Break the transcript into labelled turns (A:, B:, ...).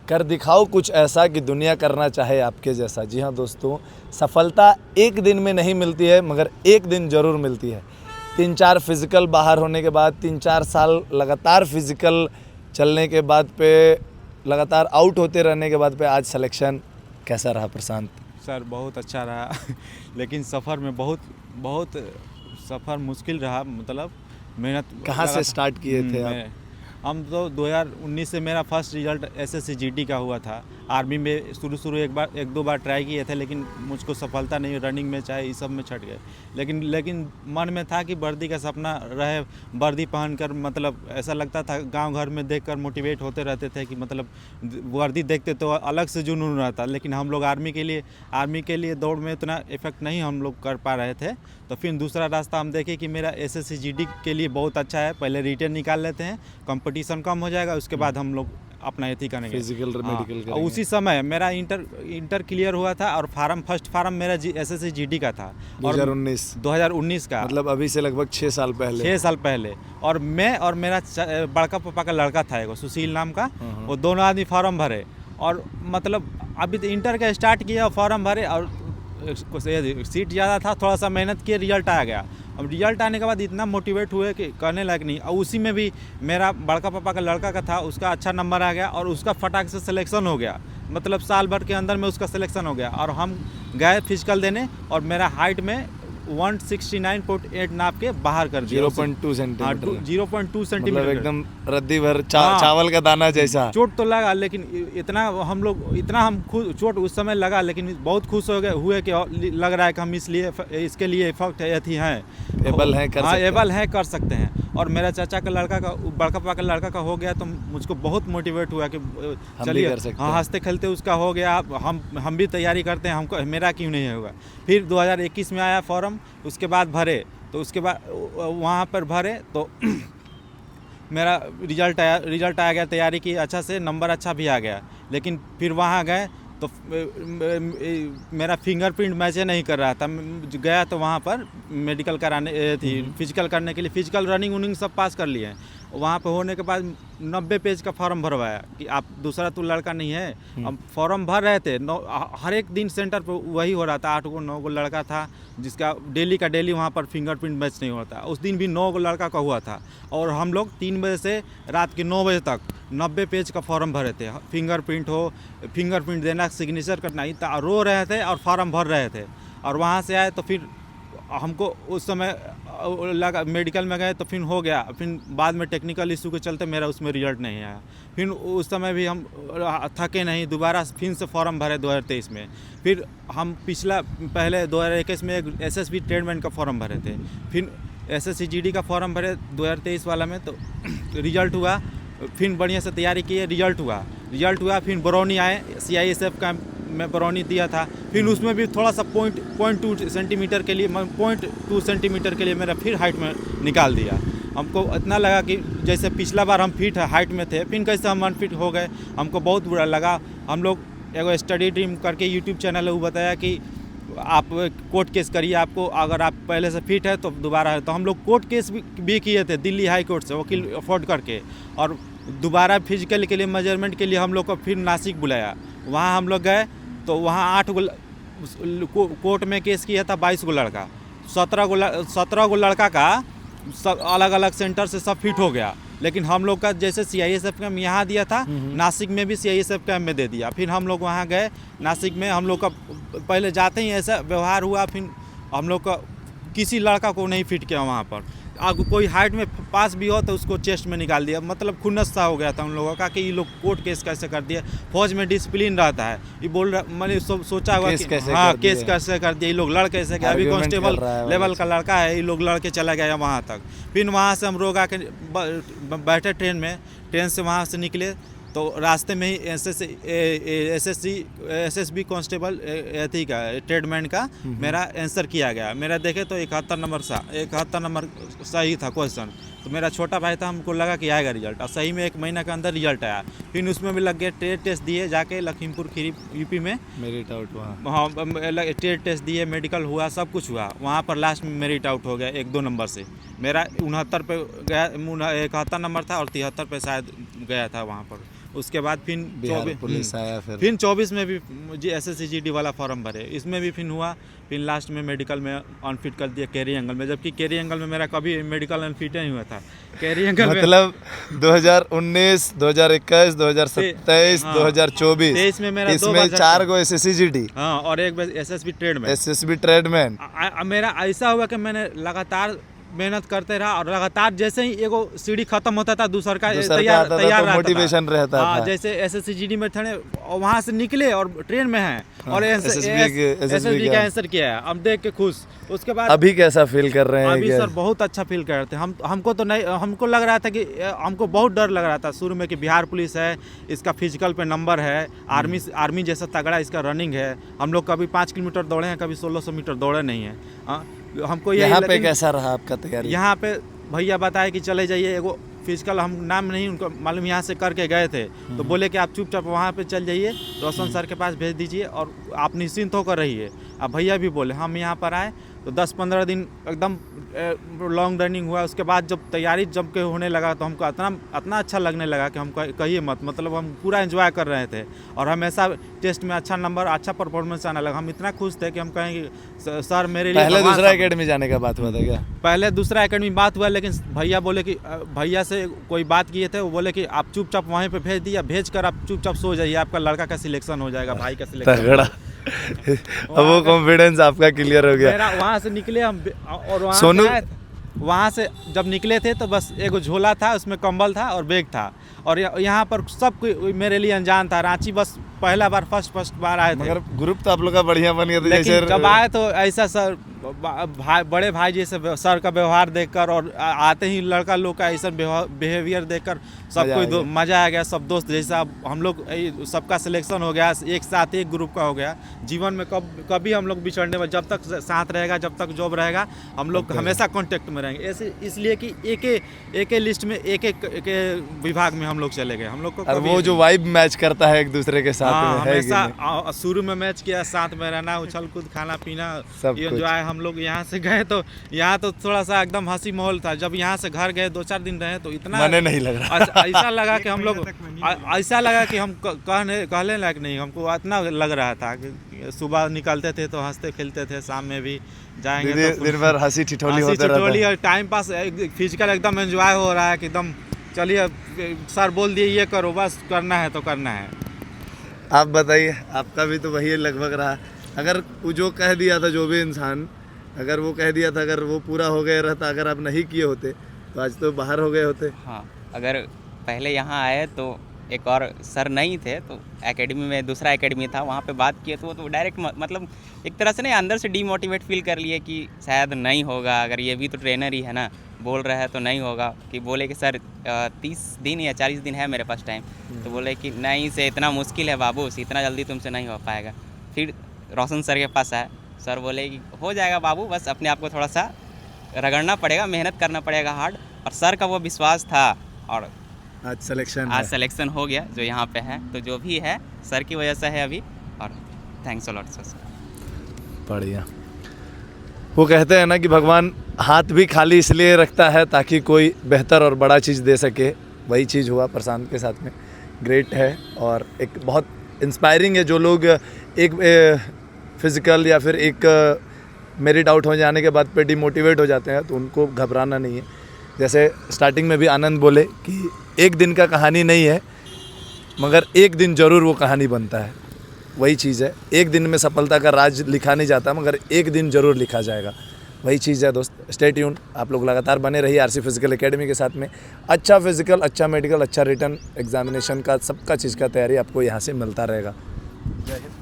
A: कर दिखाओ कुछ ऐसा कि दुनिया करना चाहे आपके जैसा। जी हाँ दोस्तों, सफलता एक दिन में नहीं मिलती है, मगर एक दिन ज़रूर मिलती है। 3-4 फिज़िकल बाहर होने के बाद, 3-4 साल लगातार फिज़िकल चलने के बाद पे, लगातार आउट होते रहने के बाद पे आज सिलेक्शन। कैसा रहा प्रशांत?
B: सर बहुत अच्छा रहा लेकिन सफ़र में बहुत सफ़र मुश्किल रहा। मतलब मेहनत
A: कहाँ से स्टार्ट किए थे आप?
B: हम तो 2019 से मेरा फर्स्ट रिज़ल्ट एसएससी जीडी का हुआ था। आर्मी में शुरू एक दो बार ट्राई किए थे, लेकिन मुझको सफलता नहीं, रनिंग में चाहे इस सब में छट गए। लेकिन मन में था कि वर्दी का सपना रहे, वर्दी पहनकर, मतलब ऐसा लगता था गांव घर में देखकर मोटिवेट होते रहते थे कि मतलब वर्दी देखते तो अलग से जुनून रहता। लेकिन हम लोग आर्मी के लिए दौड़ में इतना इफेक्ट नहीं हम लोग कर पा रहे थे। तो फिर दूसरा रास्ता हम देखे कि मेरा एसएससी जीडी के लिए बहुत अच्छा है, पहले रिटर्न निकाल लेते हैं, कंपटीशन कम हो जाएगा, उसके बाद हम लोग अपना एथी करेंगे,
A: फिजिकल मेडिकल करेंगे।
B: उसी समय मेरा इंटर क्लियर हुआ था और फर्स्ट फार्म मेरा एसएससी जीडी का था 2019 का,
A: मतलब अभी से लगभग 6 साल पहले।
B: और मैं और मेरा बड़का पापा का लड़का था एगो सुशील नाम का, वो दोनों आदमी फॉर्म भरे। और मतलब अभी तो इंटर का स्टार्ट किया, फॉर्म भरे और सीट ज़्यादा था, थोड़ा सा मेहनत किए, रिजल्ट आ गया। अब रिजल्ट आने के बाद इतना मोटिवेट हुए कि कहने लायक नहीं। और उसी में भी मेरा बड़का पापा का लड़का का था, उसका अच्छा नंबर आ गया और उसका फटाक से सिलेक्शन हो गया। मतलब साल भर के अंदर में उसका सिलेक्शन हो गया। और हम गए फिजिकल देने और मेरा हाइट में 169.8 नाप के बाहर कर दिया,
A: 0.2 सेंटीमीटर।
B: 0.2 सेंटीमीटर,
A: मतलब एकदम रद्दी भर चावल का दाना जैसा।
B: चोट तो लगा, लेकिन इतना हम खुद चोट उस समय लगा, लेकिन बहुत खुश हुए कि लग रहा है कि हम इसके लिए इफेक्ट अथी हैं,
A: एबल है कर सकते हैं।
B: और मेरा चाचा का लड़का का, बड़का पापा का लड़का का हो गया, तो मुझको बहुत मोटिवेट हुआ कि चलिए हाँ, हंसते खेलते उसका हो गया, हम भी तैयारी करते हैं, हमको मेरा क्यों नहीं होगा। फिर 2021 में आया फॉर्म, उसके बाद भरे, तो उसके बाद वहाँ पर भरे तो मेरा रिजल्ट आ गया, तैयारी की अच्छा से, नंबर अच्छा भी आ गया। लेकिन फिर वहाँ गए तो मेरा फिंगरप्रिंट मैच नहीं कर रहा था। गया तो वहाँ पर मेडिकल कराने थी, फिजिकल करने के लिए, फिजिकल रनिंग सब पास कर लिए। वहाँ पे होने के बाद 90 पेज का फॉर्म भरवाया कि आप दूसरा तो लड़का नहीं है। हम फॉर्म भर रहे थे, हर एक दिन सेंटर पर वही हो रहा था, 8 गो 9 गो लड़का था जिसका डेली का डेली वहाँ पर फिंगरप्रिंट मैच नहीं होता। उस दिन भी 9 गो लड़का का हुआ था और हम लोग 3 बजे से रात के 9 बजे तक 90 पेज का फॉर्म भरे थे। फिंगरप्रिंट देना, सिग्नेचर करना, इतना रो रहे थे और फॉर्म भर रहे थे। और वहाँ से आए तो फिर हमको उस समय लगा, मेडिकल में गए तो फिर हो गया। फिर बाद में टेक्निकल इशू के चलते मेरा उसमें रिजल्ट नहीं आया। फिर उस समय भी हम थके नहीं, दोबारा फिर से फॉर्म भरे 2023 में। फिर हम पहले 2021 में एक एसएसबी ट्रेडमैन का फॉर्म भरे थे, फिर एसएससी जीडी का फॉर्म भरे 2023 वाला में, तो रिजल्ट हुआ। फिर बढ़िया से तैयारी किए, रिजल्ट हुआ। फिर बरौनी आए, CISF का मैं बरौनी दिया था। फिर उसमें भी थोड़ा सा 0.2 सेंटीमीटर के लिए, 0.2 सेंटीमीटर के लिए मेरा फिर हाइट में निकाल दिया। हमको इतना लगा कि जैसे पिछला बार हम फिट हाइट में थे, फिर कैसे हम अनफिट हो गए, हमको बहुत बुरा लगा। हम लोग एगो स्टडी ड्रीम करके यूट्यूब चैनल है, वो बताया कि आप कोर्ट केस करिए, आपको अगर आप पहले से फिट है तो दोबारा है। तो हम लोग कोर्ट केस भी किए थे दिल्ली हाई कोर्ट से, वकील अफोर्ड करके। और दोबारा फिजिकल के लिए, मेजरमेंट के लिए हम लोग को फिर नासिक बुलाया। वहाँ हम लोग गए तो वहाँ 8 गो कोर्ट में केस किया था, 22 गो लड़का, 17 गो लड़का का सब अलग अलग सेंटर से सब फिट हो गया। लेकिन हम लोग का जैसे CISF कैम्प यहाँ दिया था, नासिक में भी CISF कैम्प में दे दिया। फिर हम लोग वहाँ गए, नासिक में हम लोग का पहले जाते ही ऐसा व्यवहार हुआ, फिर हम लोग का किसी लड़का को नहीं फिट किया वहाँ पर। कोई हाइट में पास भी हो तो उसको चेस्ट में निकाल दिया। मतलब खुन्नस सा हो गया था उन लोगों का कि ये लोग कोर्ट केस कैसे कर दिया। फौज में डिसिप्लिन रहता है, ये बोल रहा, मैंने सोचा हुआ कि हाँ केस कैसे कर दिया, ये लोग लड़ कैसे गया। अभी कांस्टेबल लेवल का लड़का है, ये लोग लड़के चला गया वहाँ तक। फिर वहाँ से हम लोग आके बैठे ट्रेन से वहाँ से निकले तो रास्ते में ही SSB कांस्टेबल एथी का ट्रेडमैन का मेरा आंसर किया गया। मेरा देखे तो 71 नंबर सही था क्वेश्चन। तो मेरा छोटा भाई था, हमको लगा कि आएगा रिजल्ट, और सही में 1 महीना के अंदर रिजल्ट आया। फिर उसमें भी लग गया, ट्रेड टेस्ट दिए जाके लखीमपुर खीरी यूपी में,
A: मेरिट आउट हुआ।
B: हाँ, ट्रेड टेस्ट दिए, मेडिकल हुआ, सब कुछ हुआ। वहाँ पर लास्ट में मेरिट आउट हो गया 1-2 नंबर से। मेरा 69 पे गया, 71 नंबर था और 73 पे शायद गया था वहाँ पर। उसके बाद फिर
A: बिहार पुलिस आया,
B: फिर 24 में भी मुझे SSCGD वाला फॉर्म भरे, इसमें भी फिर हुआ, फिर लास्ट में मेडिकल में अनफिट कर दिया कैरी एंगल में, जबकि कैरी एंगल में मेरा कभी मेडिकल अनफिट नहीं हुआ था। कैरी एंगल
A: मतलब 2019, 2021, 2027, 2024
B: में मेरा
A: इसमें 4 गो SSCGD,
B: हाँ, और एक SSB ट्रेडमैन।
A: SSB tradesman.
B: मेरा ऐसा हुआ कि मैंने लगातार मेहनत करते रहा, और लगातार जैसे ही एगो सीढ़ी खत्म होता था दूसरा का तैयार रहता
A: मोटिवेशन रहता था।
B: जैसे SSCGD में थे वहाँ से निकले और ट्रेन में हैं, और SSB का आंसर किया है, हम देख के खुश। उसके बाद
A: अभी कैसा फील कर रहे हैं?
B: अभी सर बहुत अच्छा फील कर रहे थे हमको तो नहीं, हमको लग रहा था कि हमको बहुत डर लग रहा था शुरू में कि बिहार पुलिस है, इसका फिजिकल पे नंबर है, आर्मी जैसा तगड़ा इसका रनिंग है। हम लोग कभी 5 किलोमीटर दौड़े हैं, कभी 1600 मीटर दौड़े नहीं है। हमको
A: यहाँ पे कैसा रहा आपका तैयारी?
B: यहाँ पे भैया बताए कि चले जाइए, एगो फिजिकल हम नाम नहीं उनको मालूम, यहाँ से करके गए थे, तो बोले कि आप चुपचाप वहाँ पे चल जाइए, रोशन सर के पास भेज दीजिए और आप निश्चिंत होकर रहिए। अब भैया भी बोले, हम यहाँ पर आए तो 10-15 दिन एकदम लॉन्ग रनिंग हुआ। उसके बाद जब तैयारी जम के होने लगा तो हमको इतना अच्छा लगने लगा कि हम कहिए मत, मतलब हम पूरा एंजॉय कर रहे थे, और हमेशा टेस्ट में अच्छा नंबर, अच्छा परफॉर्मेंस आने लगा। हम इतना खुश थे कि हम कहें कि सर मेरे लिए
A: पहले दूसरा एकेडमी जाने का बात हुआ था क्या?
B: पहले दूसरा एकेडमी बात हुआ, लेकिन भैया बोले कि भैया से कोई बात किए थे, वो बोले कि आप चुपचाप वहीं पे भेज दिया, भेज कर आप चुपचाप सो जाइए, आपका लड़का का सिलेक्शन हो जाएगा, भाई का सिलेक्शन।
A: अब वो कॉन्फिडेंस आपका क्लियर हो गया।
B: मेरा वहाँ से निकले हम, और वहाँ से जब निकले थे तो बस एगो झोला था, उसमें कंबल था और बैग था, और यहाँ पर सब कोई मेरे लिए अनजान था। रांची बस पहला बार फर्स्ट बार आए थे।
A: मगर ग्रुप तो आप लोग का बढ़िया बन गया था।
B: लेकिन जब आए तो ऐसा सर बड़े भाई जैसे सर का व्यवहार देखकर, और आते ही लड़का लोग का ऐसा बिहेवियर देखकर सब कोई मज़ा आ गया। सब दोस्त जैसा हम लोग सबका सिलेक्शन हो गया, एक साथ एक ग्रुप का हो गया। जीवन में कभी हम लोग बिछड़ने में, जब तक साथ रहेगा, जब तक जॉब रहेगा, हम लोग हमेशा कांटेक्ट में रहेंगे। ऐसे इसलिए कि एक लिस्ट में एक विभाग में हम लोग चले गए। हम लोग को
A: वो जो वाइब मैच करता है एक दूसरे के साथ में,
B: हमेशा शुरू में मैच किया, साथ में रहना, उछल कूद, खाना पीना, जो आए। हम लोग यहाँ से गए तो यहाँ तो थोड़ा सा एकदम हंसी माहौल था। जब यहाँ से घर गए 2-4 दिन रहे तो इतना
A: मने नहीं लग रहा,
B: ऐसा लगा कि हम लोग ऐसा लगा कि हम कहने लायक नहीं। हमको इतना लग रहा था कि सुबह निकलते थे तो हंसते खेलते थे, शाम में भी जाएंगे तो
A: दिन भर हंसी ठिठोली होता रहता है,
B: और टाइम पास, फिजिकल एकदम एंजॉय हो रहा है कि एकदम चलिए सर बोल दिए ये करो, बस करना है तो करना है।
A: आप बताइए, आपका भी तो वही लगभग रहा। अगर वो जो कह दिया था, जो भी इंसान अगर वो कह दिया था, अगर वो पूरा हो गया रहता, अगर आप नहीं किए होते तो आज तो बाहर हो गए होते।
C: हाँ, अगर पहले यहाँ आए तो एक और सर नहीं थे, तो एकेडमी में दूसरा एकेडमी था, वहाँ पे बात किए तो वो तो डायरेक्ट मतलब एक तरह से नहीं, अंदर से डीमोटिवेट फील कर लिए कि शायद नहीं होगा। अगर ये भी तो ट्रेनर ही है ना, बोल रहा है तो नहीं होगा। कि बोले कि सर 30 दिन या 40 दिन है मेरे पास टाइम, तो बोले कि नहीं से इतना मुश्किल है बाबू, इतना जल्दी तुमसे नहीं हो पाएगा। फिर रोशन सर के पास आए, सर बोले कि हो जाएगा बाबू, बस अपने आप को थोड़ा सा रगड़ना पड़ेगा, मेहनत करना पड़ेगा हार्ड। और सर का वो विश्वास था, और
A: आज सिलेक्शन
C: हो गया जो यहाँ पे है। तो जो भी है सर की वजह से है अभी, और थैंक्स अ लॉट सर।
A: बढ़िया। वो कहते हैं ना कि भगवान हाथ भी खाली इसलिए रखता है ताकि कोई बेहतर और बड़ा चीज़ दे सके। वही चीज़ हुआ प्रशांत के साथ में। ग्रेट है, और एक बहुत इंस्पायरिंग है। जो लोग एक फिज़िकल या फिर एक मेरिट आउट हो जाने के बाद पे डिमोटिवेट हो जाते हैं, तो उनको घबराना नहीं है। जैसे स्टार्टिंग में भी आनंद बोले कि एक दिन का कहानी नहीं है, मगर एक दिन ज़रूर वो कहानी बनता है। वही चीज़ है, एक दिन में सफलता का राज लिखा नहीं जाता, मगर एक दिन ज़रूर लिखा जाएगा। वही चीज़ है दोस्त। स्टे ट्यून, आप लोग लगातार बने रहिए आरसी फिजिकल एकेडमी के साथ में। अच्छा फिजिकल, अच्छा मेडिकल, अच्छा रिटर्न एग्जामिनेशन का, सबका चीज़ का तैयारी आपको यहाँ से मिलता रहेगा। जय हिंद।